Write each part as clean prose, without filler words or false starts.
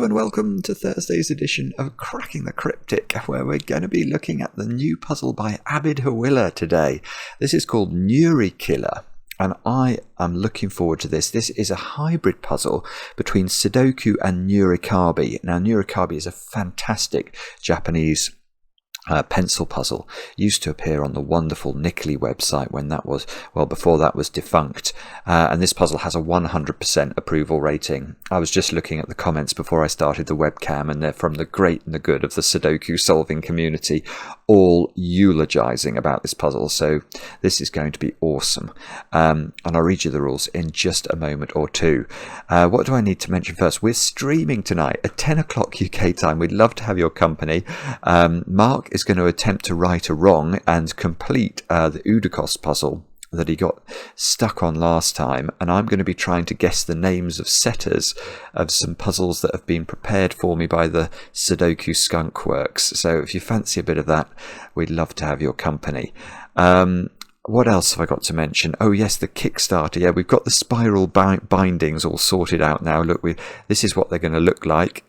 and welcome to Thursday's edition of Cracking the Cryptic, where we're going to be looking at the new puzzle by Abed Hawila today. This is called Nurikiller, and I am looking forward to this. This is a hybrid puzzle between Sudoku and Nurikabe. Now, Nurikabe is a fantastic Japanese pencil puzzle. Used to appear on the wonderful Nurikiller website when that was, well, before that was defunct. And this puzzle has a 100% approval rating. I was just looking at the comments before I started the webcam, and they're from the great and the good of the Sudoku solving community, all eulogizing about this puzzle. So this is going to be awesome. And I'll read you the rules in just a moment or two. What do I need to mention first? We're streaming tonight at 10 o'clock UK time. We'd love to have your company. Mark is going to attempt to right a wrong and complete the Udakos puzzle that he got stuck on last time, and I'm going to be trying to guess the names of setters of some puzzles that have been prepared for me by the Sudoku Skunk Works. So if you fancy a bit of that, we'd love to have your company. What else have I got to mention? Oh yes, the Kickstarter. Yeah, we've got the spiral bindings all sorted out now. Look, this is what they're going to look like.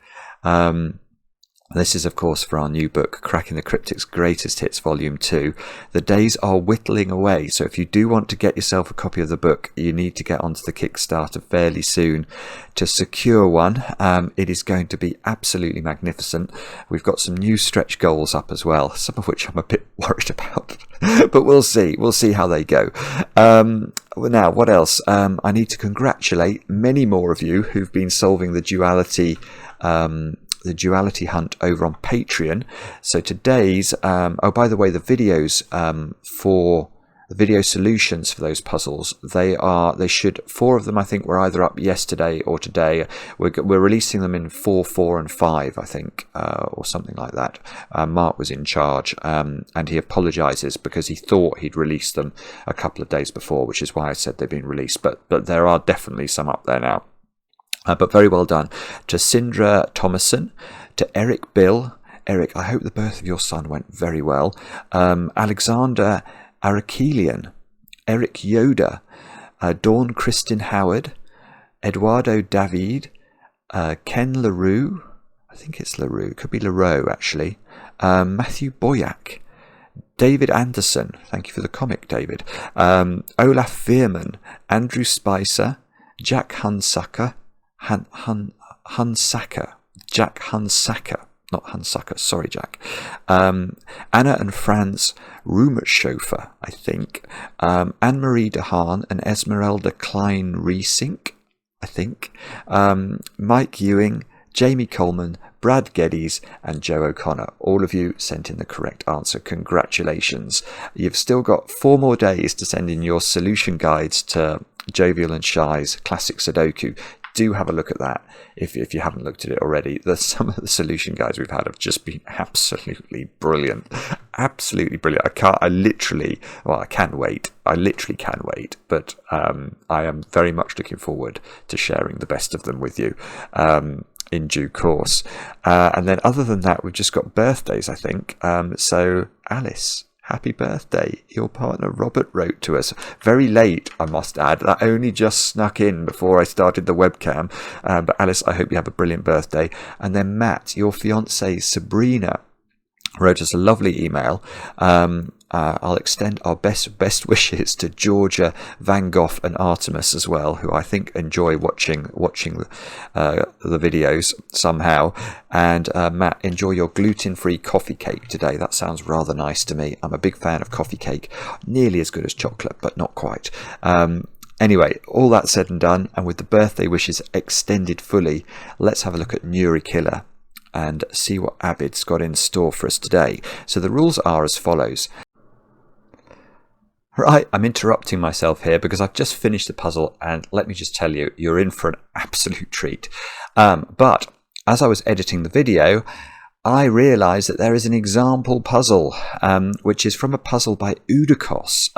This is, of course, for our new book, Cracking the Cryptic's Greatest Hits, Volume 2. The days are whittling away, so if you do want to get yourself a copy of the book, you need to get onto the Kickstarter fairly soon to secure one. It is going to be absolutely magnificent. We've got some new stretch goals up as well, some of which I'm a bit worried about, but we'll see. We'll see how they go. Now, what else? I need to congratulate many more of you who've been solving the duality hunt over on Patreon. So today's oh, by the way, the videos for the video solutions for those puzzles, they should, 4 of them I think were either up yesterday or today. We're releasing them in 4, 4 and 5 I think, or something like that. Mark was in charge, and he apologizes because he thought he'd released them a couple of days before, which is why I said they've been released, but there are definitely some up there now. But very well done to Sindra Thomason, to Eric Bill. Eric, I hope the birth of your son went very well. Alexander Arakelian, Eric Yoda, Dawn Kristin Howard, Eduardo David, Ken LaRue, I think it's LaRue, could be LaRoe actually, Matthew Boyack, David Anderson, thank you for the comic, David, Olaf Veerman, Andrew Spicer, Jack Hunsacker, Jack Hunsacker, not Hunsacker, sorry Jack. Anna and Franz Rumerschofer, I think. Anne-Marie DeHaan and Esmeralda Klein-Riesink, I think. Mike Ewing, Jamie Coleman, Brad Geddes and Joe O'Connor. All of you sent in the correct answer. Congratulations. You've still got 4 more days to send in your solution guides to Jovial and Shy's Classic Sudoku. Do have a look at that if you haven't looked at it already. Some of the solution guides we've had have just been absolutely brilliant. Absolutely brilliant. I literally can wait. I literally can wait. But I am very much looking forward to sharing the best of them with you in due course. And then other than that, we've just got birthdays, I think. So Alice, happy birthday. Your partner Robert wrote to us very late, I must add. That only just snuck in before I started the webcam. But Alice, I hope you have a brilliant birthday. And then Matt, your fiancée Sabrina, wrote us a lovely email. I'll extend our best wishes to Georgia, Van Gogh and Artemis as well, who I think enjoy watching the videos somehow. And Matt, enjoy your gluten-free coffee cake today. That sounds rather nice to me. I'm a big fan of coffee cake, nearly as good as chocolate, but not quite. Anyway, all that said and done, and with the birthday wishes extended fully, let's have a look at Nurikiller and see what Abed's got in store for us today. So the rules are as follows. Right, I'm interrupting myself here because I've just finished the puzzle, and let me just tell you, you're in for an absolute treat. But as I was editing the video, I realised that there is an example puzzle, which is from a puzzle by Udakos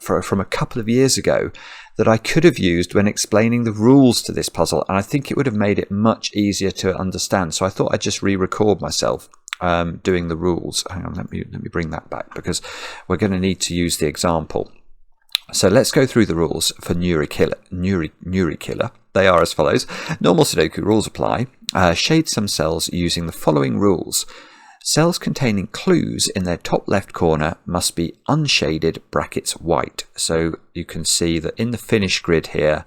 from a couple of years ago, that I could have used when explaining the rules to this puzzle, and I think it would have made it much easier to understand. So I thought I'd just re-record myself doing the rules. Hang on, let me bring that back, because we're going to need to use the example So let's go through the rules for Nurikiller. They are as follows. Normal Sudoku rules apply. Shade some cells using the following rules. Cells containing clues in their top left corner must be unshaded brackets white. So you can see that in the finish grid here,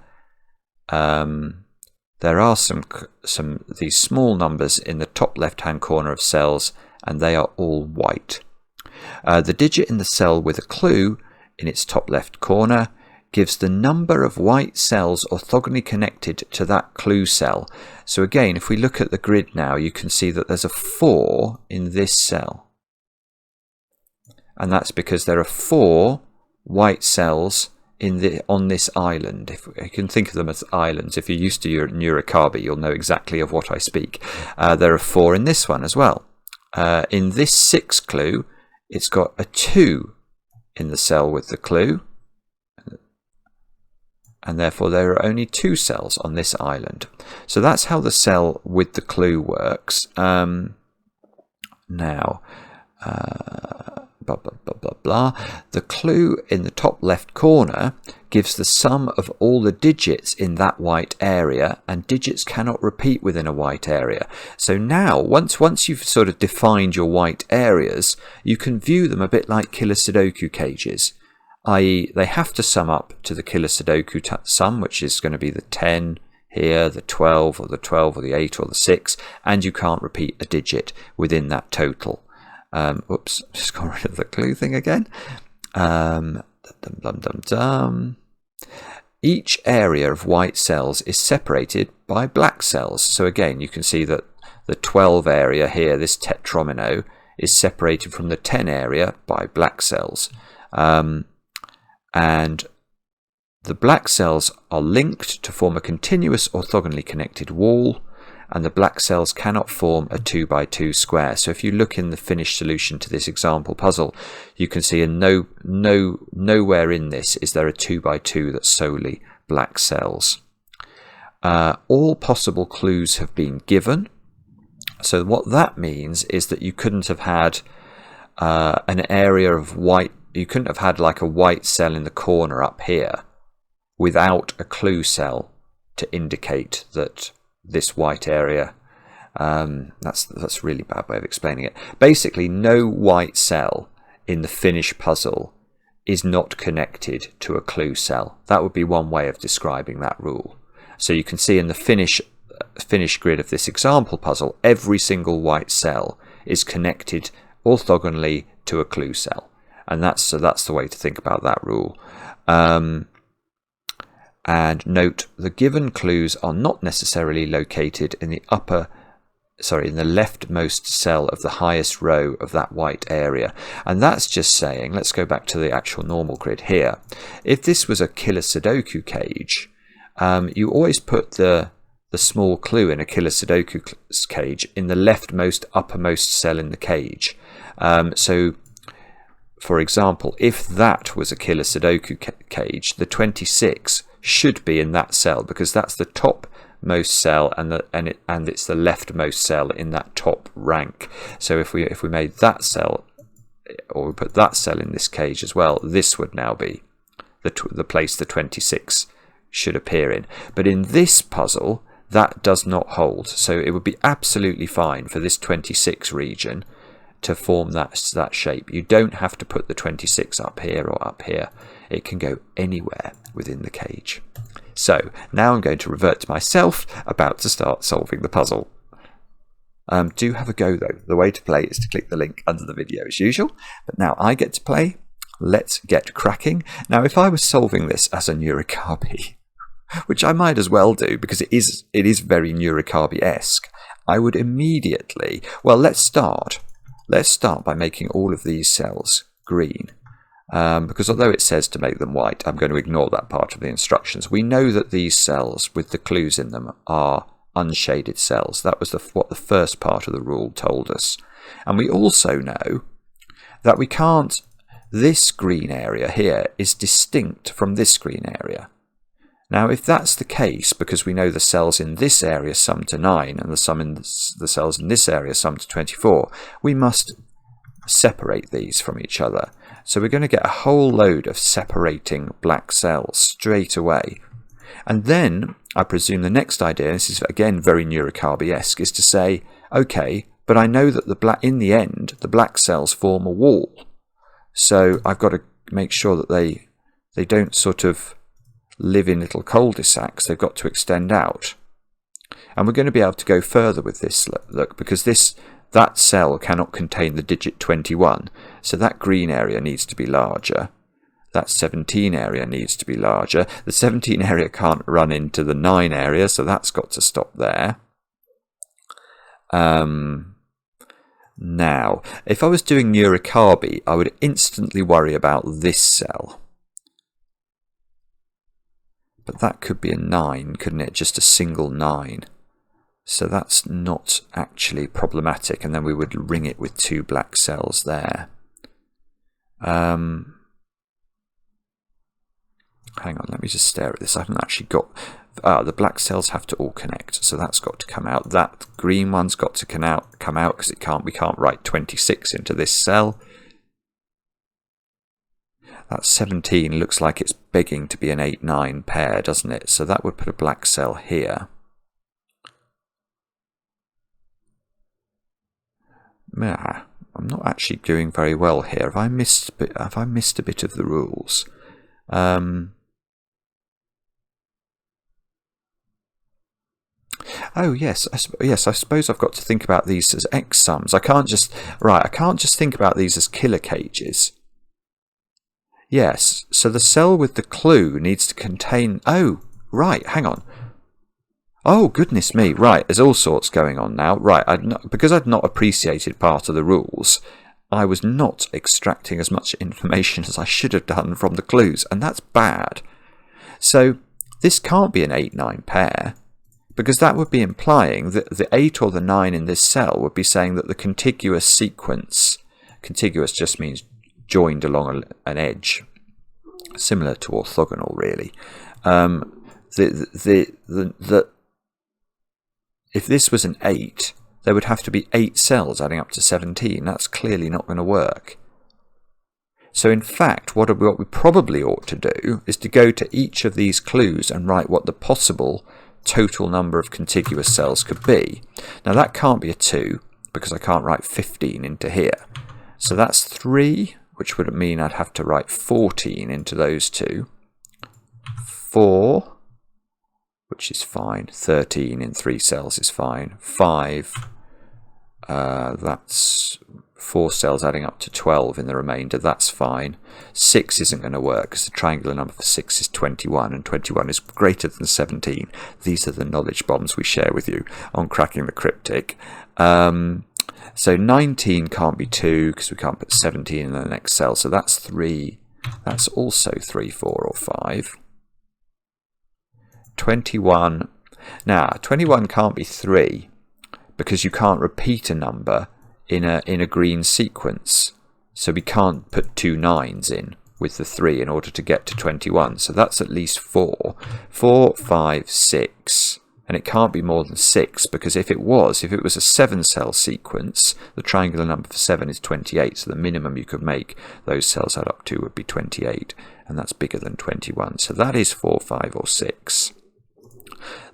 there are some these small numbers in the top left hand corner of cells, and they are all white. The digit in the cell with a clue in its top left corner gives the number of white cells orthogonally connected to that clue cell. So again, if we look at the grid now, you can see that there's a 4 in this cell. And that's because there are 4 white cells on this island. If you can think of them as islands, if you're used to your Nurikabe, you'll know exactly of what I speak. There are 4 in this one as well. In this 6 clue, it's got a 2 in the cell with the clue, and therefore there are only 2 cells on this island. So that's how the cell with the clue works. The clue in the top left corner gives the sum of all the digits in that white area, and digits cannot repeat within a white area. So now, once you've sort of defined your white areas, you can view them a bit like killer Sudoku cages, i.e. they have to sum up to the killer Sudoku sum, which is going to be the 10 here, the 12, or the 12, or the 8, or the 6, and you can't repeat a digit within that total. Oops, just got rid of the clue thing again. Each area of white cells is separated by black cells. So again, you can see that the 12 area here, this tetromino, is separated from the 10 area by black cells. And the black cells are linked to form a continuous orthogonally connected wall, and the black cells cannot form a 2 by 2 square. So if you look in the finished solution to this example puzzle, you can see nowhere in this is there a 2 by 2 that's solely black cells. All possible clues have been given. So what that means is that you couldn't have had an area of white, you couldn't have had like a white cell in the corner up here without a clue cell to indicate that this white area, that's a really bad way of explaining it. Basically, no white cell in the finish puzzle is not connected to a clue cell. That would be one way of describing that rule. So you can see in the finish grid of this example puzzle, every single white cell is connected orthogonally to a clue cell, and that's the way to think about that rule. And note, the given clues are not necessarily located in the leftmost cell of the highest row of that white area. And that's just saying, let's go back to the actual normal grid here. If this was a killer Sudoku cage, you always put the small clue in a killer Sudoku cage in the leftmost uppermost cell in the cage. So, for example, if that was a killer Sudoku cage, the 26 should be in that cell because that's the topmost cell and it's the leftmost cell in that top rank. So if we made that cell, or we put that cell in this cage as well, this would now be the place the 26 should appear in. But in this puzzle, that does not hold. So it would be absolutely fine for this 26 region to form that shape. You don't have to put the 26 up here or up here. It can go anywhere within the cage. So now I'm going to revert to myself, about to start solving the puzzle. Do have a go though. The way to play is to click the link under the video as usual. But now I get to play. Let's get cracking. Now if I was solving this as a Nurikabe, which I might as well do because it is very Nurikabe-esque, I would immediately, well, let's start by making all of these cells green. Because although it says to make them white, I'm going to ignore that part of the instructions. We know that these cells with the clues in them are unshaded cells. That was what the first part of the rule told us. And we also know that we can't, this green area here is distinct from this green area. Now, if that's the case, because we know the cells in this area sum to 9 and the cells in this area sum to 24, we must separate these from each other. So we're going to get a whole load of separating black cells straight away. And then I presume the next idea, this is again very Nurikabe-esque, is to say, okay, but I know that in the end, the black cells form a wall. So I've got to make sure that they don't sort of live in little cul-de-sacs. They've got to extend out. And we're going to be able to go further with this, look, because that cell cannot contain the digit 21. So that green area needs to be larger. That 17 area needs to be larger. The 17 area can't run into the 9 area, so that's got to stop there. Now, if I was doing Nurikabe, I would instantly worry about this cell. But that could be a 9, couldn't it? Just a single 9. So that's not actually problematic, and then we would ring it with 2 black cells there. Hang on, let me just stare at this. I haven't actually got... the black cells have to all connect, so that's got to come out. That green one's got to come out because we can't write 26 into this cell. That 17 looks like it's begging to be an 8-9 pair, doesn't it? So that would put a black cell here. I'm not actually doing very well here. Have I missed a bit of the rules? Oh yes, yes. I suppose I've got to think about these as X sums. I can't just think about these as killer cages. Yes. So the cell with the clue needs to contain. Oh, right. Hang on. Oh goodness me! Right, there's all sorts going on now. Right, because I'd not appreciated part of the rules, I was not extracting as much information as I should have done from the clues, and that's bad. So this can't be an 8-9 pair, because that would be implying that the 8 or the 9 in this cell would be saying that the contiguous sequence, contiguous just means joined along an edge, similar to orthogonal really. If this was an 8, there would have to be 8 cells adding up to 17. That's clearly not going to work. So in fact, what we probably ought to do is to go to each of these clues and write what the possible total number of contiguous cells could be. Now that can't be a 2, because I can't write 15 into here. So that's 3, which would mean I'd have to write 14 into those two. 4... which is fine. 13 in 3 cells is fine. 5, that's 4 cells adding up to 12 in the remainder. That's fine. 6 isn't going to work because the triangular number for 6 is 21, and 21 is greater than 17. These are the knowledge bombs we share with you on Cracking the Cryptic. So 19 can't be 2 because we can't put 17 in the next cell. So that's 3. That's also 3, 4, or 5. 21. Now, 21 can't be 3 because you can't repeat a number in a green sequence. So we can't put 2 9s in with the 3 in order to get to 21. So that's at least 4. 4, 5, 6. And it can't be more than 6 because if it was a 7-cell sequence, the triangular number for 7 is 28. So the minimum you could make those cells add up to would be 28. And that's bigger than 21. So that is 4, 5, or 6.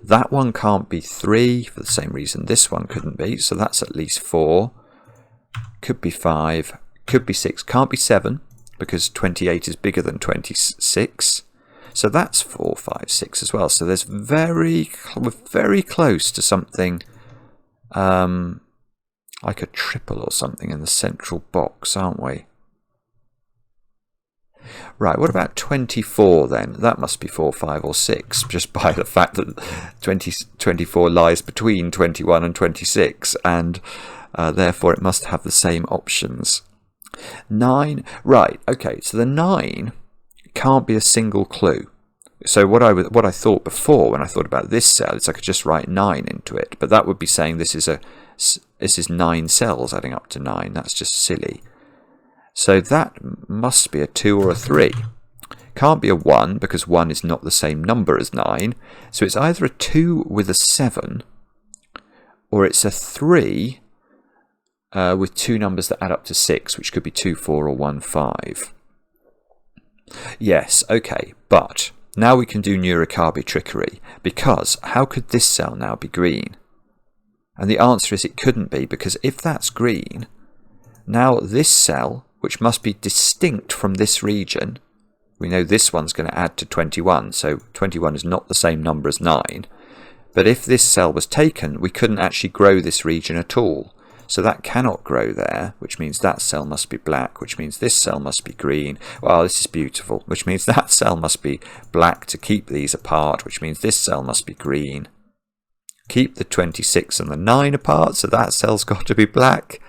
That one can't be 3 for the same reason this one couldn't be. So that's at least 4. Could be 5. Could be 6. Can't be 7 because 28 is bigger than 26. So that's 4, 5, 6 as well. So we're very close to something like a triple or something in the central box, aren't we? Right, what about 24 then? That must be 4, 5, or 6, just by the fact that 24 lies between 21 and 26, and therefore it must have the same options. 9, right, okay, so the 9 can't be a single clue. So what I thought before when I thought about this cell is I could just write 9 into it, but that would be saying this is 9 cells adding up to 9. That's just silly. So that must be a 2 or a 3. Can't be a 1 because 1 is not the same number as 9. So it's either a 2 with a 7 or it's a 3 with 2 numbers that add up to 6, which could be 2, 4 or 1, 5. Yes, okay, but now we can do Nurikabe trickery, because how could this cell now be green? And the answer is it couldn't be, because if that's green, now this cell, which must be distinct from this region, we know this one's going to add to 21, so 21 is not the same number as 9. But if this cell was taken, we couldn't actually grow this region at all. So that cannot grow there, which means that cell must be black, which means this cell must be green. Well, this is beautiful, which means that cell must be black to keep these apart, which means this cell must be green. Keep the 26 and the 9 apart, so that cell's got to be black.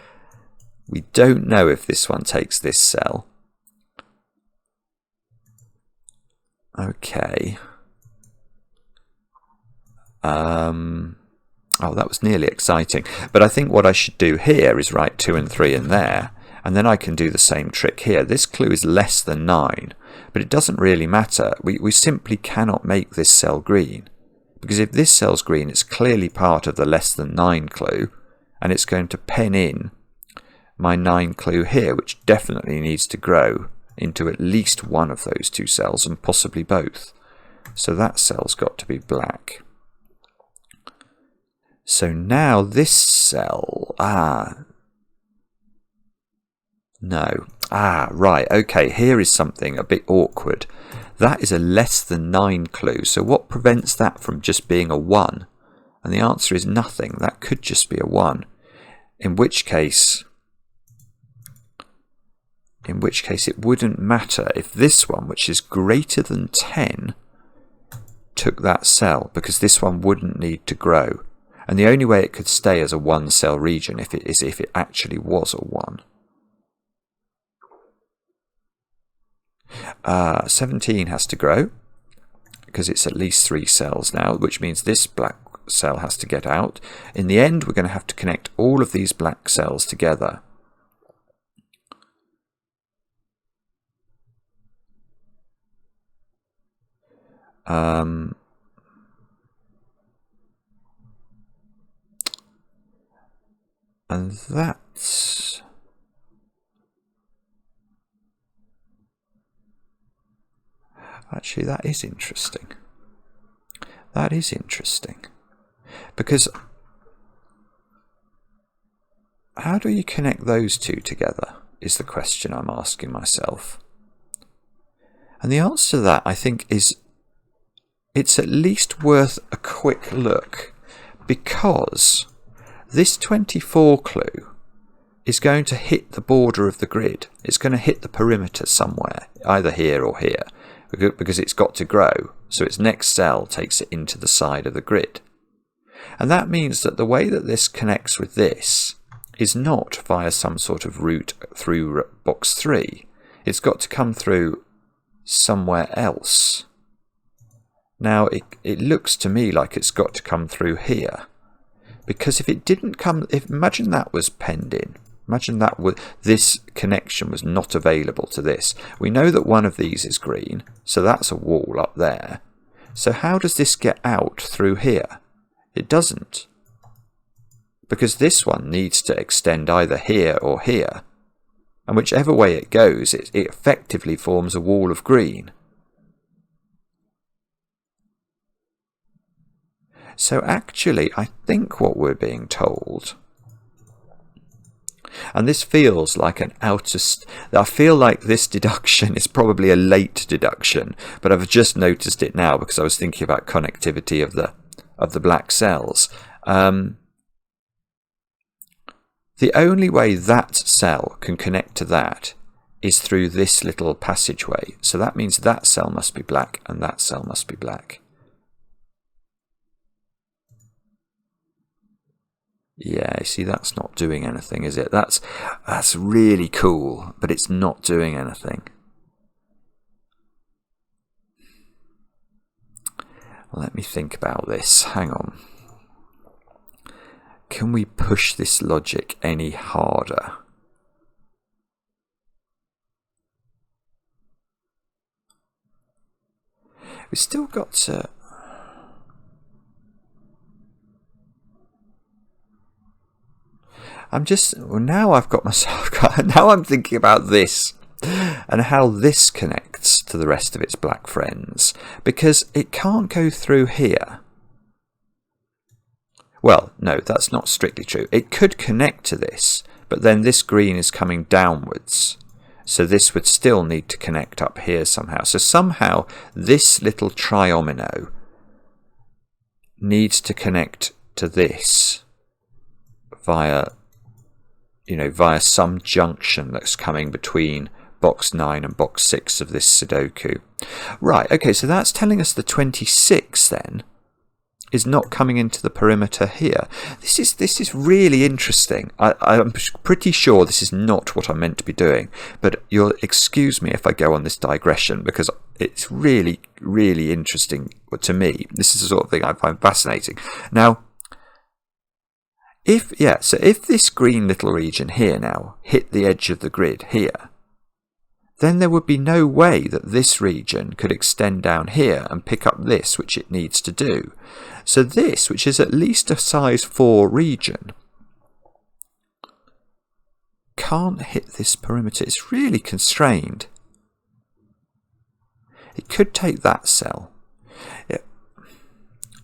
We don't know if this one takes this cell. Okay. Oh, that was nearly exciting. But I think what I should do here is write 2 and 3 in there, and then I can do the same trick here. This clue is less than 9, but it doesn't really matter. We simply cannot make this cell green, because if this cell's green, it's clearly part of the less than 9 clue, and it's going to pen in my 9 clue here, which definitely needs to grow into at least one of those 2 cells, and possibly both. So that cell's got to be black. So now this cell, no, right, okay, here is something a bit awkward. That is a less than 9 clue, so what prevents that from just being a 1? And the answer is nothing, that could just be a 1. In which case it wouldn't matter if this one, which is greater than 10, took that cell, because this one wouldn't need to grow. And the only way it could stay as a 1 cell region if it actually was a 1. 17 has to grow, because it's at least 3 cells now, which means this black cell has to get out. In the end, we're going to have to connect all of these black cells together. And that's... Actually, that is interesting. That is interesting. Because how do you connect those 2 together is the question I'm asking myself. And the answer to that, I think, is it's at least worth a quick look, because this 24 clue is going to hit the border of the grid. It's going to hit the perimeter somewhere, either here or here, because it's got to grow, so its next cell takes it into the side of the grid. And that means that the way that this connects with this is not via some sort of route through box 3. It's got to come through somewhere else. Now, it looks to me like it's got to come through here. Because if it didn't come, imagine that was penned in. Imagine that this connection was not available to this. We know that one of these is green, so that's a wall up there. So how does this get out through here? It doesn't. Because this one needs to extend either here or here. And whichever way it goes, it effectively forms a wall of green. So actually, I think what we're being told, and this feels like I feel like this deduction is probably a late deduction, but I've just noticed it now because I was thinking about connectivity of the black cells. The only way that cell can connect to that is through this little passageway. So that means that cell must be black and that cell must be black. Yeah, you see, that's not doing anything, is it? That's really cool, but it's not doing anything. Let me think about this. Hang on. Can we push this logic any harder? We've still got to... now I've got myself... Now I'm thinking about this. and how this connects to the rest of its black friends, because it can't go through here. Well, no, that's not strictly true. It could connect to this, but then this green is coming downwards. So this would still need to connect up here somehow. So somehow this little triomino needs to connect to this via some junction that's coming between box 9 and box 6 of this Sudoku. Right, okay, so that's telling us the 26 then is not coming into the perimeter here. This is really interesting. I'm pretty sure this is not what I'm meant to be doing, but you'll excuse me if I go on this digression, because it's really, really interesting to me. This is the sort of thing I find fascinating. Now, if this green little region here now hit the edge of the grid here, then there would be no way that this region could extend down here and pick up this, which it needs to do. So this, which is at least a size 4 region, can't hit this perimeter. It's really constrained. It could take that cell.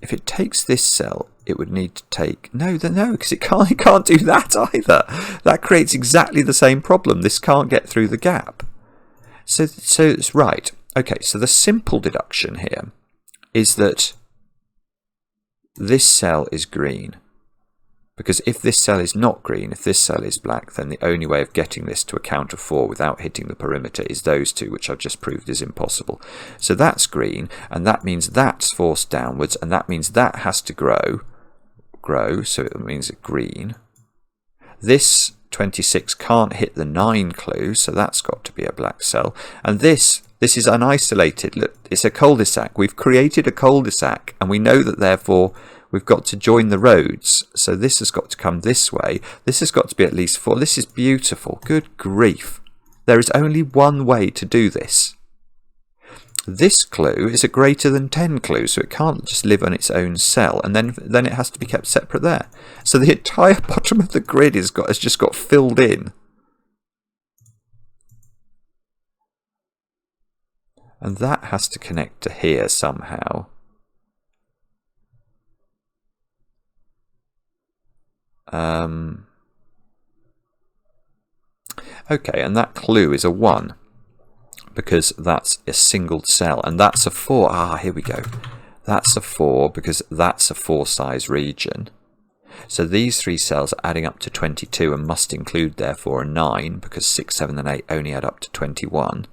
If it takes this cell, it would need to take... No, because it can't do that either. That creates exactly the same problem. This can't get through the gap. So it's right. Okay, so the simple deduction here is that this cell is green. Because if this cell is not green, if this cell is black, then the only way of getting this to a count of 4 without hitting the perimeter is those two, which I've just proved is impossible. So that's green, and that means that's forced downwards, and that means that has to grow, so it means green. This 26 can't hit the 9 clue, so that's got to be a black cell. And this is unisolated. Look, it's a cul-de-sac. We've created a cul-de-sac, and we know that therefore we've got to join the roads. So this has got to come this way. This has got to be at least 4. This is beautiful. Good grief. There is only one way to do this. This clue is a greater than 10 clue, so it can't just live on its own cell, and then it has to be kept separate there. So the entire bottom of the grid has just got filled in. And that has to connect to here somehow. Okay, and that clue is a 1. Because that's a single cell, and that's a 4. Ah, here we go. That's a 4 because that's a 4 size region. So these 3 cells are adding up to 22 and must include therefore a 9 because 6, 7 and 8 only add up to 21.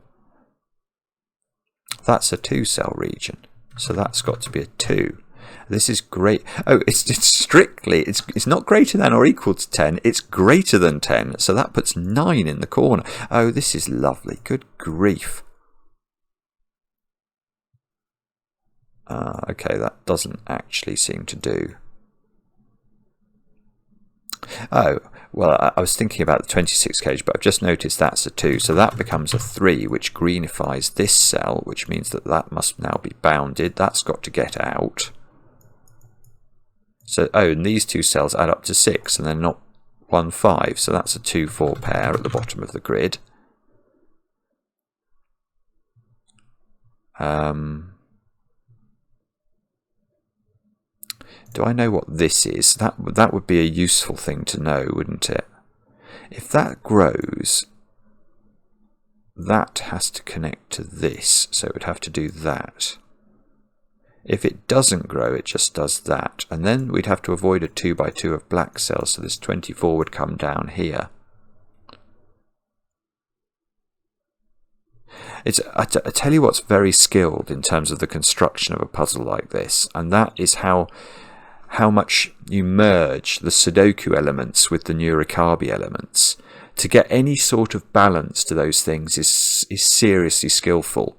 That's a 2 cell region. So that's got to be a 2. This is great. Oh, it's strictly, it's not greater than or equal to 10, it's greater than 10. So that puts 9 in the corner. Oh, this is lovely. Good grief. Okay, that doesn't actually seem to do. Oh, well, I was thinking about the 26 cage, but I've just noticed that's a 2. So that becomes a 3, which greenifies this cell, which means that that must now be bounded. That's got to get out. So, oh, and these 2 cells add up to 6, and they're not 1, 5. So that's a 2, 4 pair at the bottom of the grid. Do I know what this is? That would be a useful thing to know, wouldn't it? If that grows, that has to connect to this, so it would have to do that. If it doesn't grow, it just does that. And then we'd have to avoid a 2 by 2 of black cells, so this 24 would come down here. I tell you what's very skilled in terms of the construction of a puzzle like this, and that is how much you merge the Sudoku elements with the Nurikabe elements. To get any sort of balance to those things is seriously skillful.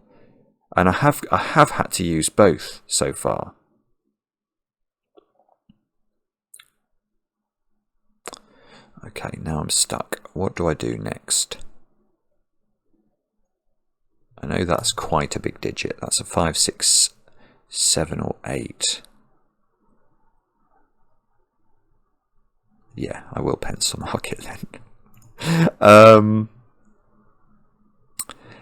And I have had to use both so far. Okay, now I'm stuck. What do I do next? I know that's quite a big digit. That's a 5, 6, 7 or 8. Yeah, I will pencil mark it then.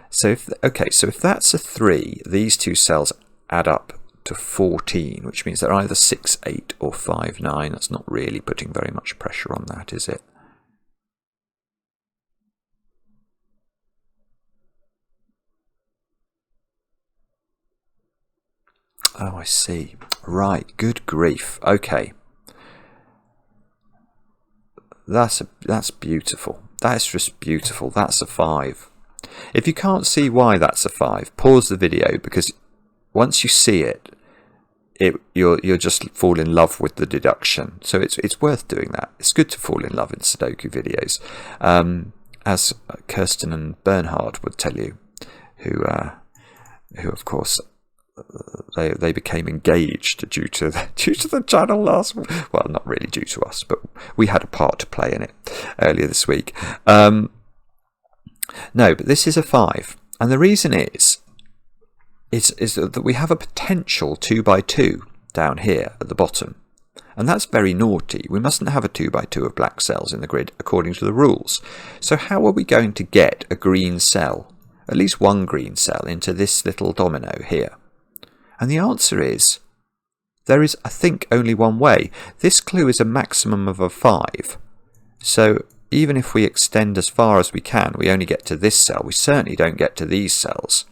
So if that's a 3, these two cells add up to 14, which means they're either 6, 8 or 5, 9. That's not really putting very much pressure on that, is it? Oh, I see. Right, good grief. Okay. That's beautiful. That's just beautiful. That's a 5. If you can't see why that's a 5, pause the video, because once you see it, you'll just fall in love with the deduction. So it's worth doing that. It's good to fall in love in Sudoku videos, as Kirsten and Bernhard would tell you, who of course they became engaged due to the channel last. Well, not really due to us, but we had a part to play in it earlier this week. No, but this is a 5, and the reason is that we have a potential 2 by 2 down here at the bottom, and that's very naughty. We mustn't have a 2 by 2 of black cells in the grid according to the rules. So how are we going to get a green cell, at least one green cell, into this little domino here? And the answer is, there is, I think, only one way. This clue is a maximum of a 5. So even if we extend as far as we can, we only get to this cell. We certainly don't get to these cells.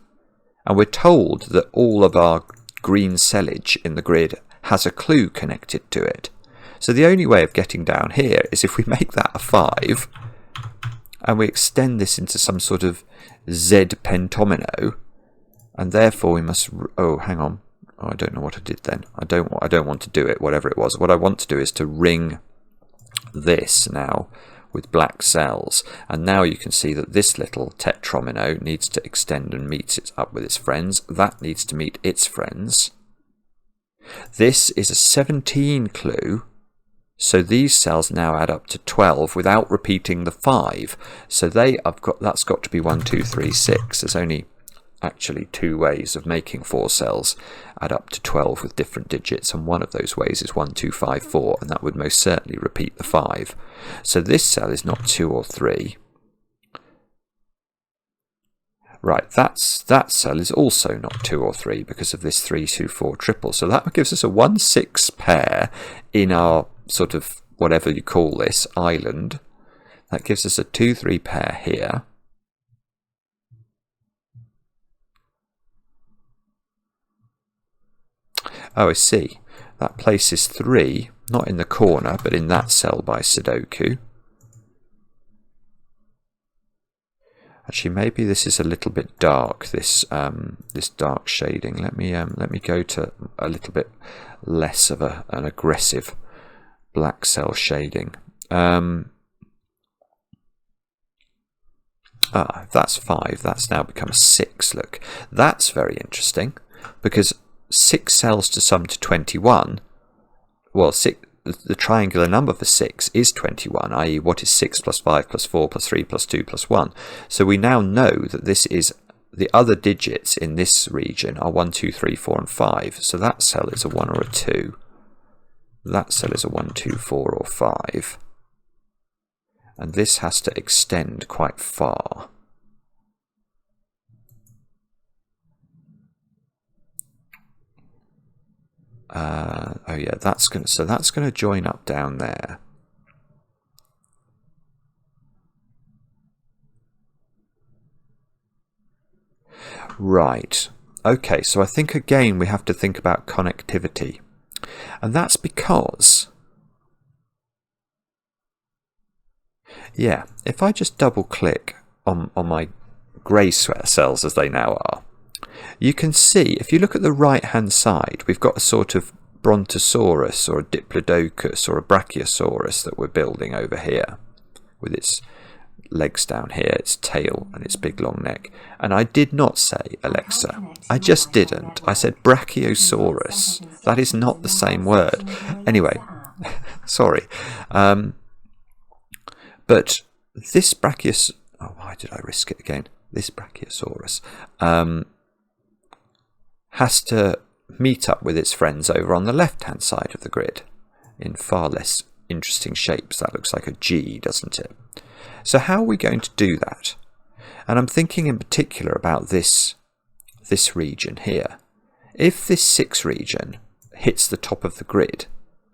And we're told that all of our green cellage in the grid has a clue connected to it. So the only way of getting down here is if we make that a 5, and we extend this into some sort of Z pentomino. And therefore we must... Oh, hang on. Oh, I don't know what I did then. I don't want to do it, whatever it was. What I want to do is to ring this now with black cells. And now you can see that this little tetromino needs to extend and meet it up with its friends. That needs to meet its friends. This is a 17 clue. So these cells now add up to 12 without repeating the 5. So that's got to be 1, 2, 3, 6. There's only actually 2 ways of making 4 cells add up to 12 with different digits, and one of those ways is 1, 2, 5, 4, and that would most certainly repeat the 5. So this cell is not 2 or 3. Right, that cell is also not 2 or 3 because of this 3, 2, 4 triple. So that gives us a 1, 6 pair in our sort of, whatever you call this, island. That gives us a 2, 3 pair here. Oh, I see. That places 3, not in the corner, but in that cell by Sudoku. Actually, maybe this is a little bit dark, this dark shading. Let me go to a little bit less of an aggressive black cell shading. That's 5. That's now become a 6. Look, that's very interesting, because 6 cells to sum to 21, well, the triangular number for 6 is 21, i.e. what is 6 plus 5 plus 4 plus 3 plus 2 plus 1? So we now know that this is, the other digits in this region are 1, 2, 3, 4 and 5. So that cell is a 1 or a 2. That cell is a 1, 2, 4 or 5. And this has to extend quite far. Oh yeah, that's going to join up down there. Right. Okay, so I think again we have to think about connectivity. And that's because, yeah, if I just double click on my grey cells as they now are, you can see, if you look at the right hand side, we've got a sort of Brontosaurus or a Diplodocus or a Brachiosaurus that we're building over here, with its legs down here, its tail and its big long neck. And I did not say Alexa, I just didn't. I said Brachiosaurus. That is not the same word. Anyway, sorry. But this Brachiosaurus, oh, why did I risk it again? This Brachiosaurus has to meet up with its friends over on the left-hand side of the grid in far less interesting shapes. That looks like a G, doesn't it? So how are we going to do that? And I'm thinking in particular about this region here. If this 6 region hits the top of the grid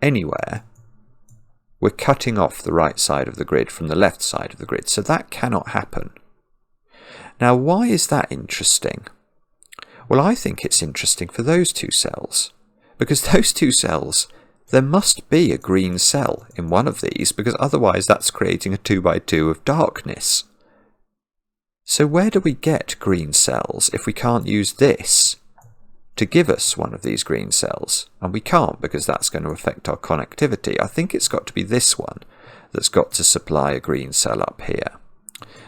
anywhere, we're cutting off the right side of the grid from the left side of the grid, so that cannot happen. Now, why is that interesting? Well, I think it's interesting for those 2 cells, because those 2 cells, there must be a green cell in one of these, because otherwise that's creating a 2x2 of darkness. So where do we get green cells if we can't use this to give us one of these green cells? And we can't, because that's going to affect our connectivity. I think it's got to be this one that's got to supply a green cell up here.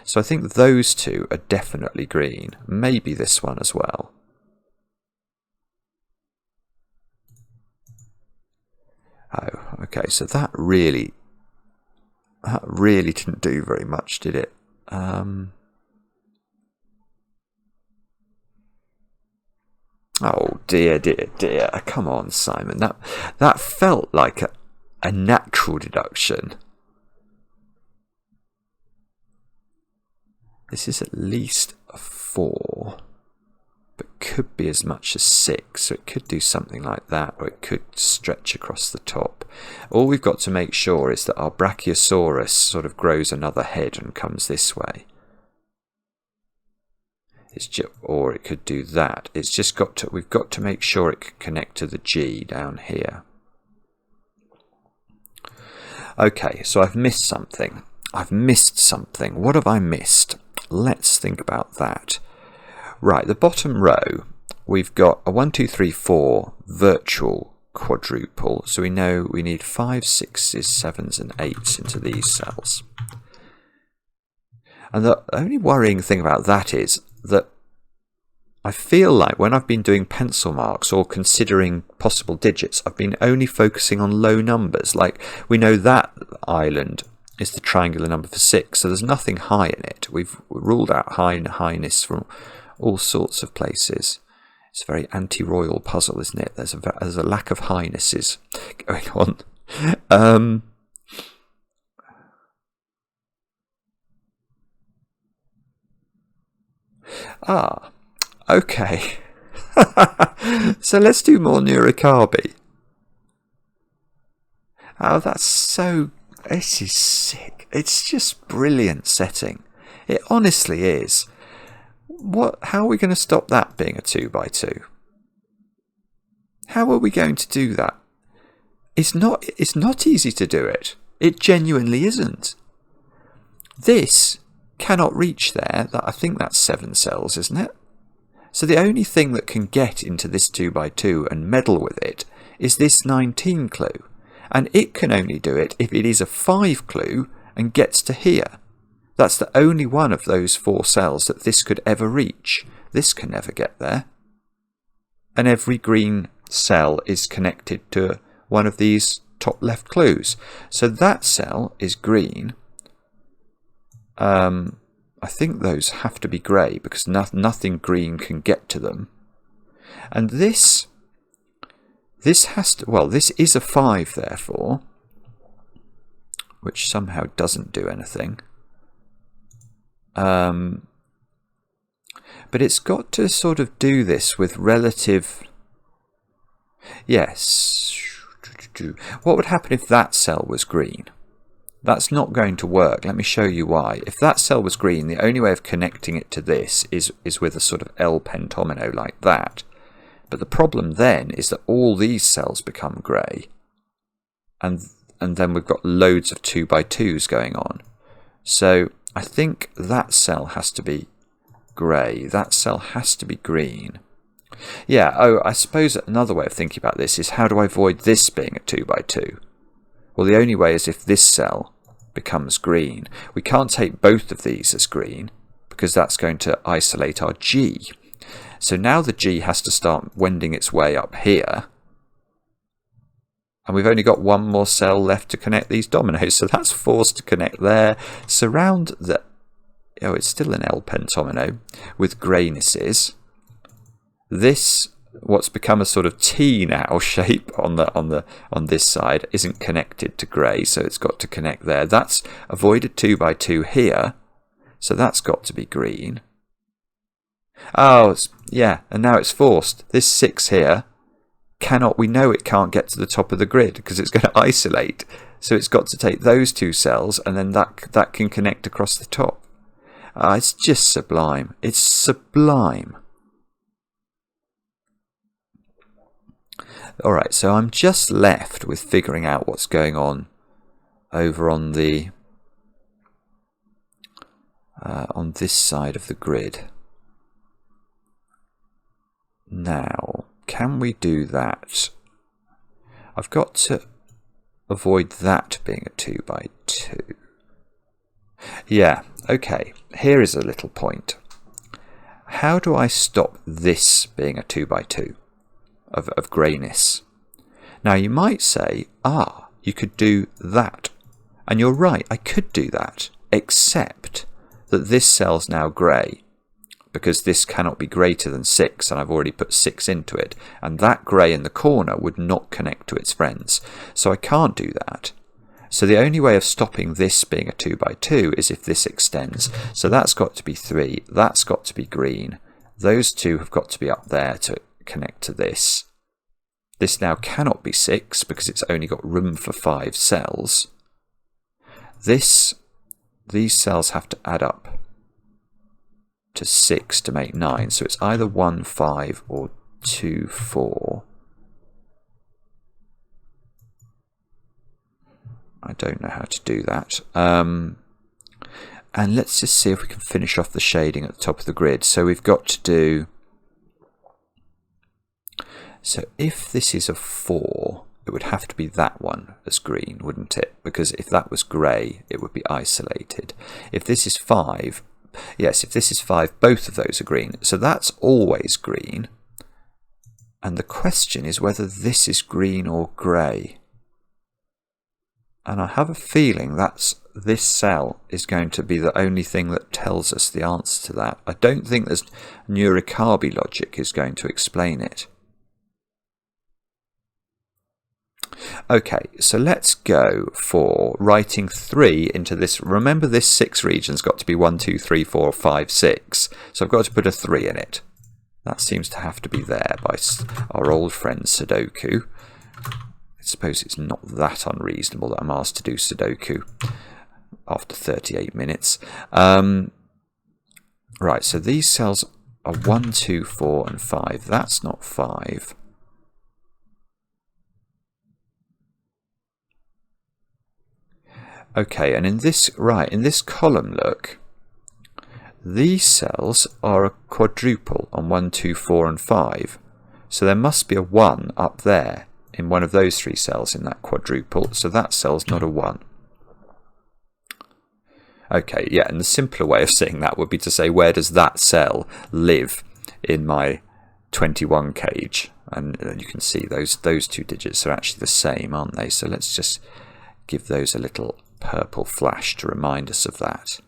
So I think those 2 are definitely green. Maybe this one as well. Oh, okay, so that really didn't do very much, did it? Oh dear, dear, dear. Come on, Simon. That felt like a natural deduction. This is at least a 4, but could be as much as 6, so it could do something like that, or it could stretch across the top. All we've got to make sure is that our Brachiosaurus sort of grows another head and comes this way. Or it could do that. It's just we've got to make sure it can connect to the G down here. Okay, so I've missed something. What have I missed? Let's think about that. Right, the bottom row, we've got a 1, 2, 3, 4 virtual quadruple. So we know we need 5, 6s, 7s and 8s into these cells. And the only worrying thing about that is that I feel like when I've been doing pencil marks or considering possible digits, I've been only focusing on low numbers. Like, we know that island is the triangular number for 6, so there's nothing high in it. We've ruled out highness from all sorts of places. It's a very anti-royal puzzle, isn't it? There's a lack of highnesses going on. Okay. So let's do more Nurikabe. Oh, this is sick. It's just brilliant setting. It honestly is. How are we going to stop that being a 2x2? How are we going to do that? It's not easy to do it. It genuinely isn't. This cannot reach there. I think that's 7 cells, isn't it? So the only thing that can get into this 2x2 and meddle with it is this 19 clue. And it can only do it if it is a 5 clue and gets to here. That's the only one of those 4 cells that this could ever reach. This can never get there. And every green cell is connected to one of these top left clues. So that cell is green. I think those have to be grey because nothing green can get to them. And this has to, well, this is a 5 therefore, which somehow doesn't do anything. But it's got to sort of do this with relative... Yes. What would happen if that cell was green? That's not going to work. Let me show you why. If that cell was green, the only way of connecting it to this is with a sort of L pentomino like that. But the problem then is that all these cells become grey. And then we've got loads of 2x2s going on. So I think that cell has to be grey. That cell has to be green. Yeah, I suppose another way of thinking about this is how do I avoid this being a 2x2? Well, the only way is if this cell becomes green. We can't take both of these as green because that's going to isolate our G. So now the G has to start wending its way up here. And we've only got one more cell left to connect these dominoes. So that's forced to connect there. Surround the... Oh, it's still an L pentomino with greynesses. This, what's become a sort of T now shape on this side, isn't connected to grey, so it's got to connect there. That's avoided 2x2 here. So that's got to be green. Oh, yeah, and now it's forced. This 6 here we know it can't get to the top of the grid because it's going to isolate. So it's got to take those 2 cells, and then that can connect across the top. It's just sublime. It's sublime. Alright, so I'm just left with figuring out what's going on over on the on this side of the grid. Now, can we do that? I've got to avoid that being a 2 by 2. Yeah, okay, here is a little point. How do I stop this being a 2 by 2 of greyness? Now you might say, you could do that. And you're right, I could do that, except that this cell's now grey, because this cannot be greater than 6, and I've already put 6 into it, and that grey in the corner would not connect to its friends. So I can't do that. So the only way of stopping this being a 2 by 2 is if this extends. So that's got to be 3, that's got to be green. Those 2 have got to be up there to connect to this. This now cannot be 6 because it's only got room for 5 cells. These cells have to add up to 6 to make 9. So it's either 1, 5 or 2, 4. I don't know how to do that. And let's just see if we can finish off the shading at the top of the grid. So we've got to do... So if this is a 4, it would have to be that one as green, wouldn't it? Because if that was grey, it would be isolated. If this is 5, yes, if this is 5, both of those are green. So that's always green. And the question is whether this is green or grey. And I have a feeling this cell is going to be the only thing that tells us the answer to that. I don't think there's Nurikabe logic is going to explain it. Okay, so let's go for writing 3 into this. Remember, this 6 region's got to be 1, 2, 3, 4, 5, 6. So I've got to put a 3 in it. That seems to have to be there by our old friend Sudoku. I suppose it's not that unreasonable that I'm asked to do Sudoku after 38 minutes. Right, so these cells are 1, 2, 4 and 5. That's not 5. Okay, and in this column, look, these cells are a quadruple on 1, 2, 4 and 5. So there must be a 1 up there in one of those 3 cells in that quadruple, so that cell's not a 1. Okay, yeah, and the simpler way of saying that would be to say, where does that cell live in my 21 cage? And you can see those 2 digits are actually the same, aren't they? So let's just give those a little purple flash to remind us of that.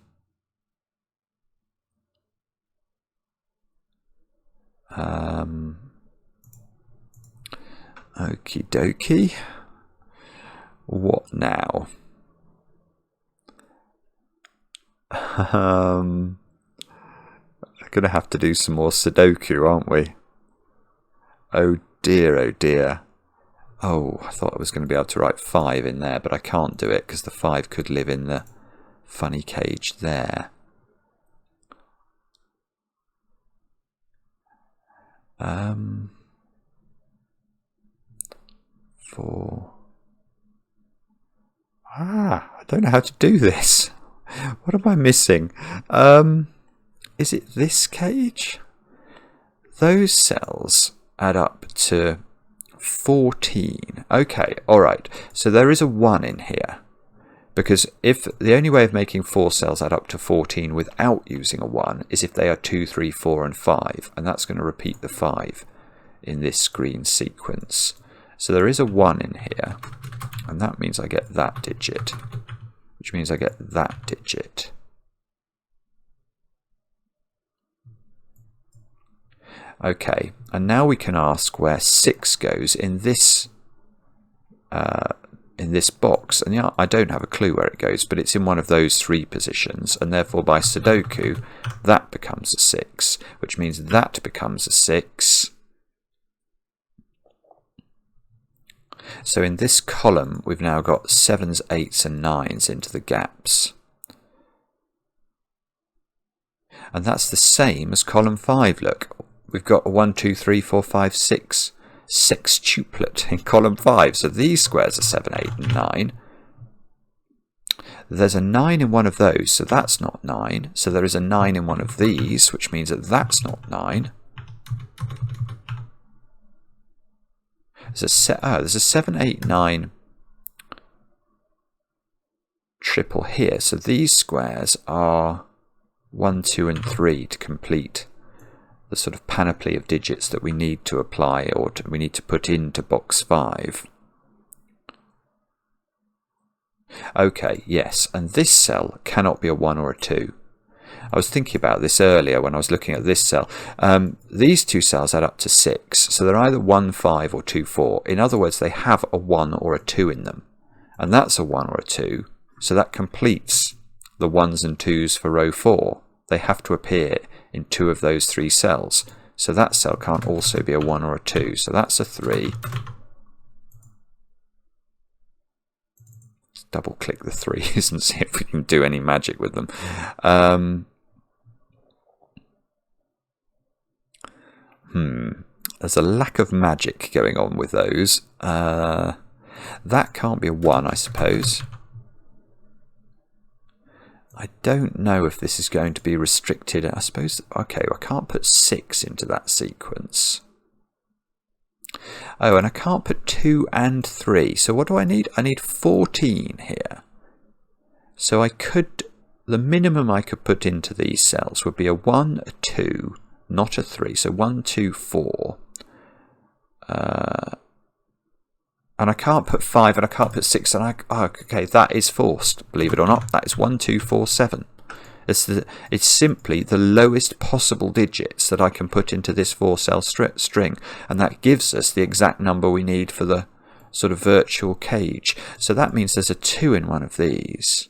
Okie dokie. What now? We're going to have to do some more Sudoku, aren't we? Oh dear, oh dear. Oh, I thought I was going to be able to write 5 in there, but I can't do it because the 5 could live in the funny cage there. 4. I don't know how to do this. What am I missing? Is it this cage? Those cells add up to 14. Okay, alright. So there is a 1 in here. Because if the only way of making 4 cells add up to 14 without using a 1 is if they are 2, 3, 4 and 5. And that's going to repeat the 5 in this screen sequence. So there is a 1 in here. And that means I get that digit. Which means I get that digit. Okay, and now we can ask where 6 goes in this in this box, and yeah, I don't have a clue where it goes, but it's in one of those 3 positions, and therefore by sudoku that becomes a 6, which means that becomes a 6. So in this column we've now got 7s, 8s and 9s into the gaps. And that's the same as column 5. Look, we've got a 1, 2, 3, 4, 5, 6 sextuplet in column 5. So these squares are 7, 8 and 9. There's a 9 in one of those, so that's not 9. So there is a 9 in one of these, which means that that's not 9. There's a 7, 8, 9 triple here. So these squares are 1, 2 and 3 to complete the sort of panoply of digits that we need to apply, or we need to put into box 5. Okay, yes, and this cell cannot be a 1 or a 2. I was thinking about this earlier when I was looking at this cell. These 2 cells add up to 6, so they're either 1, 5 or 2, 4. In other words, they have a 1 or a 2 in them. And that's a 1 or a 2, so that completes the 1s and 2s for row 4. They have to appear in 2 of those 3 cells. So that cell can't also be a 1 or a 2, so that's a 3. Let's double click the 3s and see if we can do any magic with them. There's a lack of magic going on with those. That can't be a 1, I suppose. I don't know if this is going to be restricted. I suppose, okay, I can't put 6 into that sequence. Oh, and I can't put 2 and 3. So what do I need? I need 14 here. So I could, the minimum I could put into these cells would be a 1, a 2, not a 3. So 1, 2, 4. And I can't put 5 and I can't put 6. And okay, that is forced, believe it or not. That is 1, 2, 4, 7. It's simply the lowest possible digits that I can put into this 4-cell string. And that gives us the exact number we need for the sort of virtual cage. So that means there's a 2 in one of these,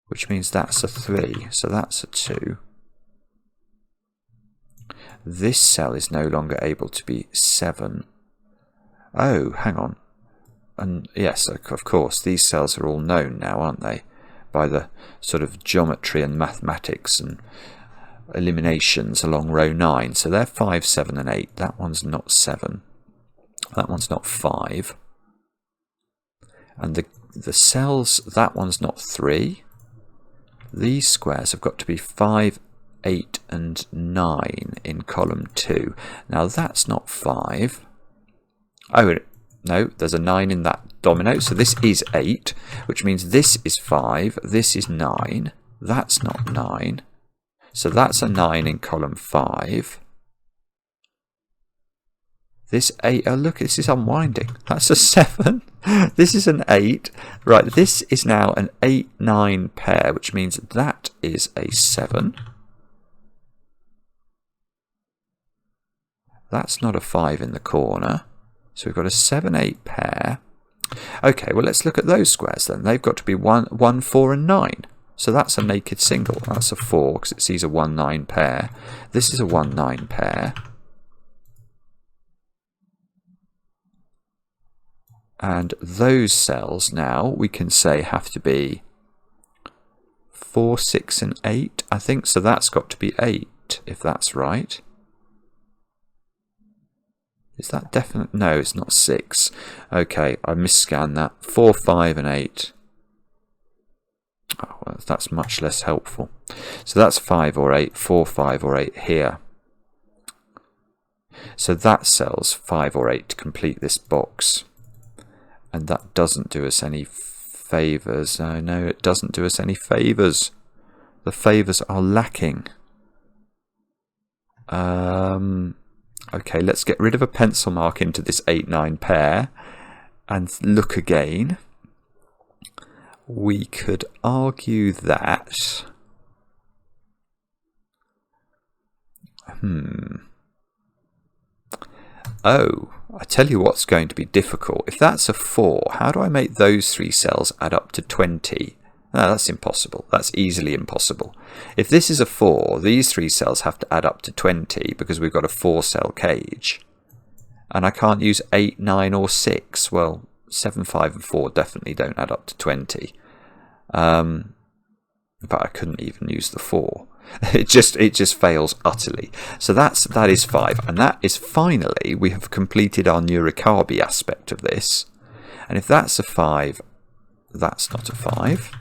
which means that's a 3. So that's a 2. This cell is no longer able to be 7. Oh, hang on. And yes, of course, these cells are all known now, aren't they? By the sort of geometry and mathematics and eliminations along row 9. So they're 5, 7 and 8. That one's not 7. That one's not 5. And the cells, that one's not 3. These squares have got to be 5, 8 and 9 in column 2. Now that's not 5. Oh, no, there's a 9 in that domino, so this is 8, which means this is 5, this is 9, that's not 9, so that's a 9 in column 5. This 8, oh look, this is unwinding, that's a 7, this is an 8, right, this is now an 8-9 pair, which means that is a 7. That's not a 5 in the corner. So we've got a 7-8 pair. Okay, well let's look at those squares then. They've got to be 1, 4 and 9. So that's a naked single. That's a 4 because it sees a 1-9 pair. This is a 1-9 pair. And those cells now we can say have to be 4, 6 and 8, I think. So that's got to be 8 if that's right. Is that definite? No, it's not 6. Okay, I misscanned that. 4, 5 and 8. Oh, well, that's much less helpful. So that's 5 or 8, 4, 5 or 8 here. So that cell's 5 or 8 to complete this box. And that doesn't do us any favours. Oh, no, it doesn't do us any favours. The favours are lacking. Okay, let's get rid of a pencil mark into this 8-9 pair and look again. We could argue that... Oh, I tell you what's going to be difficult. If that's a 4, how do I make those 3 cells add up to 20? No, that's impossible. That's easily impossible. If this is a 4, these 3 cells have to add up to 20 because we've got a 4-cell cage. And I can't use 8, 9 or 6. Well, 7, 5 and 4 definitely don't add up to 20. But I couldn't even use the 4. It just fails utterly. So that is 5. And that is finally, we have completed our Nurikabe aspect of this. And if that's a 5, that's not a 5.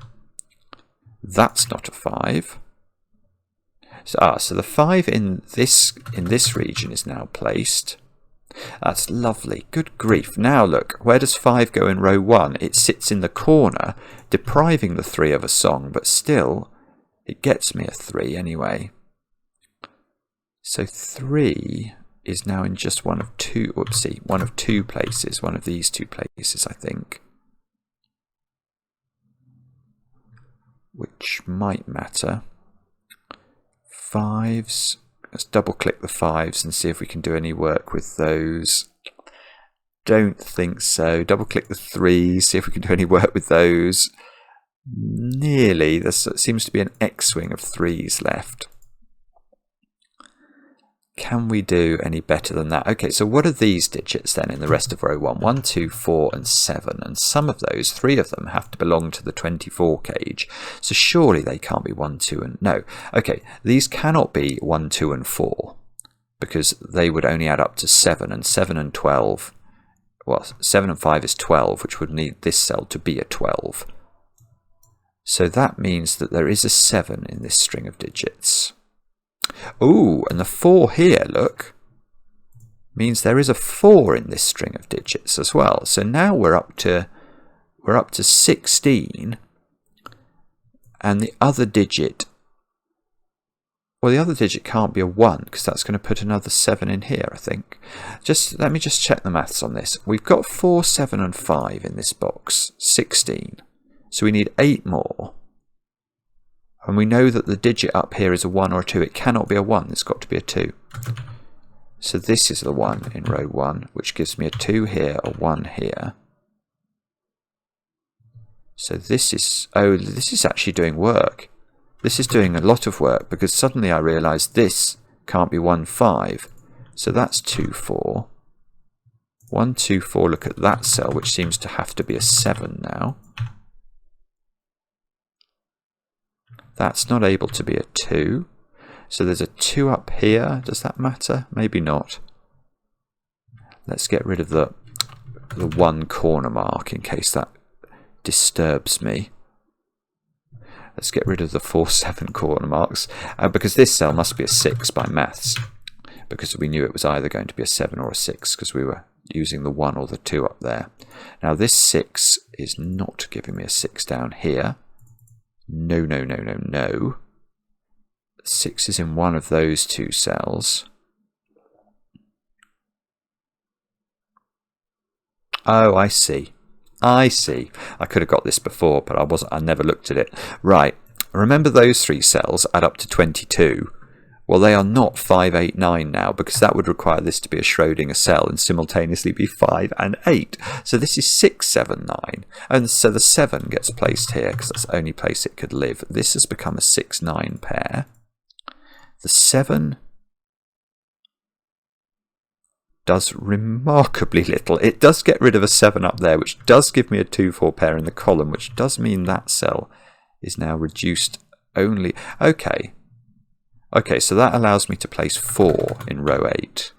That's not a 5. So the 5 in this region is now placed. That's lovely. Good grief. Now look, where does 5 go in row 1? It sits in the corner, depriving the 3 of a song, but still, it gets me a 3 anyway. So 3 is now in just one of two places, one of these 2 places, I think. Which might matter. 5s. Let's double click the 5s and see if we can do any work with those. Don't think so. Double click the 3s, see if we can do any work with those. Nearly. There seems to be an X-wing of 3s left. Can we do any better than that? Okay, so what are these digits then in the rest of row 1? 1, 2, 4 and 7. And some of those, 3 of them, have to belong to the 24 cage. So surely they can't be 1, 2 and... No. Okay, these cannot be 1, 2 and 4. Because they would only add up to 7. And 7 and 12... Well, 7 and 5 is 12, which would need this cell to be a 12. So that means that there is a 7 in this string of digits. Ooh, and the 4 here, look, means there is a 4 in this string of digits as well. So now we're up to 16, and the other digit, well, the other digit can't be a 1 because that's going to put another 7 in here, I think. Let me just check the maths on this. We've got 4, 7 and 5 in this box, 16. So we need 8 more. And we know that the digit up here is a 1 or a 2. It cannot be a 1. It's got to be a 2. So this is the 1 in row 1, which gives me a 2 here, a 1 here. So this is... Oh, this is actually doing work. This is doing a lot of work because suddenly I realise this can't be 1, 5. So that's 2, 4. 1, 2, 4. Look at that cell, which seems to have to be a 7 now. That's not able to be a 2. So there's a 2 up here. Does that matter? Maybe not. Let's get rid of the 1 corner mark in case that disturbs me. Let's get rid of the 4, 7 corner marks. Because this cell must be a 6 by maths. Because we knew it was either going to be a 7 or a 6 because we were using the 1 or the 2 up there. Now this 6 is not giving me a 6 down here. No, no, no, no, no. 6 is in one of those 2 cells. Oh, I see. I see. I could have got this before, but I never looked at it. Right. Remember those 3 cells add up to 22. Well, they are not 5, 8, 9 now, because that would require this to be a Schrödinger cell and simultaneously be 5 and 8. So this is 6, 7, 9. And so the 7 gets placed here, because that's the only place it could live. This has become a 6, 9 pair. The 7 does remarkably little. It does get rid of a 7 up there, which does give me a 2, 4 pair in the column, which does mean that cell is now reduced only... Okay, so that allows me to place 4 in row 8.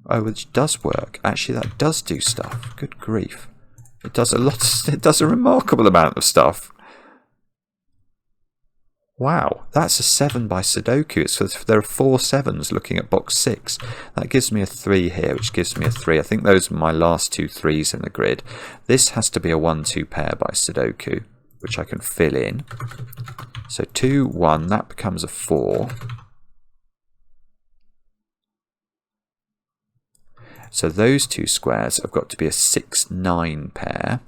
Oh, which does work. Actually, that does do stuff. Good grief. It does a lot. It does a remarkable amount of stuff. Wow, that's a 7 by sudoku. There are 4 7s looking at box 6. That gives me a 3 here, which gives me a 3. I think those are my last 2 3s in the grid. This has to be a 1, 2 pair by sudoku, which I can fill in. So 2, 1, that becomes a 4. So those 2 squares have got to be a 6, 9 pair.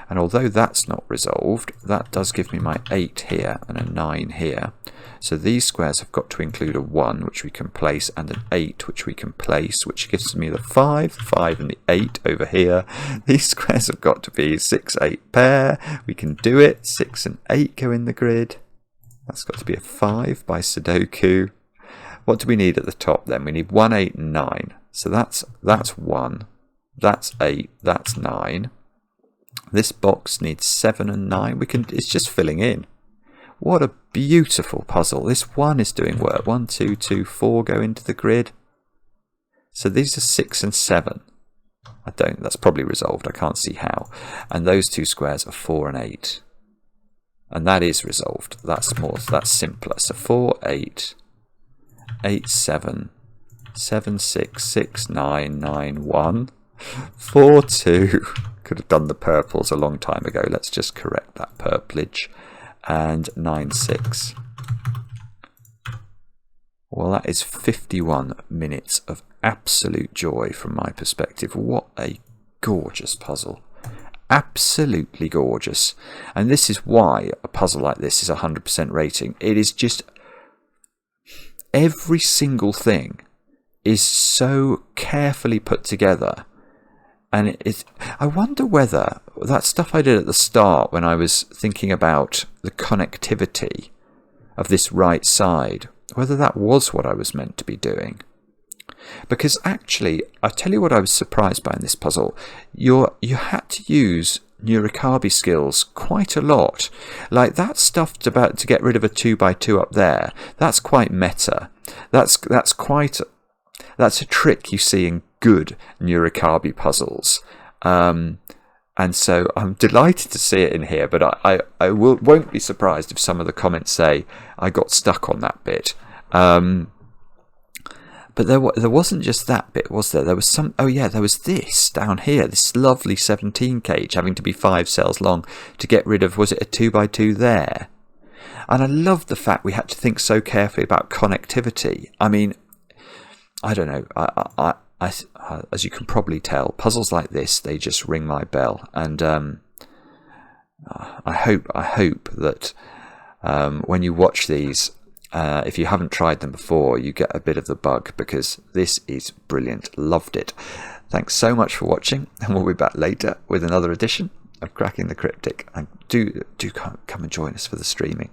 And although that's not resolved, that does give me my 8 here and a 9 here. So these squares have got to include a 1, which we can place, and an 8, which we can place, which gives me the 5 and the 8 over here. These squares have got to be 6, 8 pair. We can do it. 6 and 8 go in the grid. That's got to be a 5 by sudoku. What do we need at the top then? We need 1, 8 and 9. So that's 1. That's 8. That's 9. This box needs 7 and 9. It's just filling in. What a beautiful puzzle. This 1 is doing work. 1, 2, 2, 4 go into the grid. So these are 6 and 7. That's probably resolved. I can't see how. And those two squares are 4 and 8. And that is resolved. That's simpler. So 4, 8, 8, 7, 7, 6, 6, 9, 9, 1, 4, 2. Could have done the purples a long time ago. Let's just correct that purplage. And 9, 6. Well, that is 51 minutes of absolute joy from my perspective. What a gorgeous puzzle. Absolutely gorgeous. And this is why a puzzle like this is 100% rating. It is just every single thing is so carefully put together. And I wonder whether that stuff I did at the start when I was thinking about the connectivity of this right side, whether that was what I was meant to be doing. Because actually, I'll tell you what I was surprised by in this puzzle. You had to use Nurikabe skills quite a lot. Like that stuff to get rid of a 2x2 up there, that's quite meta. That's a trick you see in good Nurikabe puzzles. And so I'm delighted to see it in here, but I won't be surprised if some of the comments say I got stuck on that bit. But there wasn't just that bit, was there? There was there was this down here, this lovely 17 cage having to be 5 cells long to get rid of, was it a 2x2 there? And I love the fact we had to think so carefully about connectivity. I mean, I don't know, I as you can probably tell, puzzles like this, they just ring my bell. And I hope that when you watch these, if you haven't tried them before, you get a bit of the bug, because this is brilliant. Loved it. Thanks so much for watching, and we'll be back later with another edition of Cracking the Cryptic. And do come and join us for the streaming.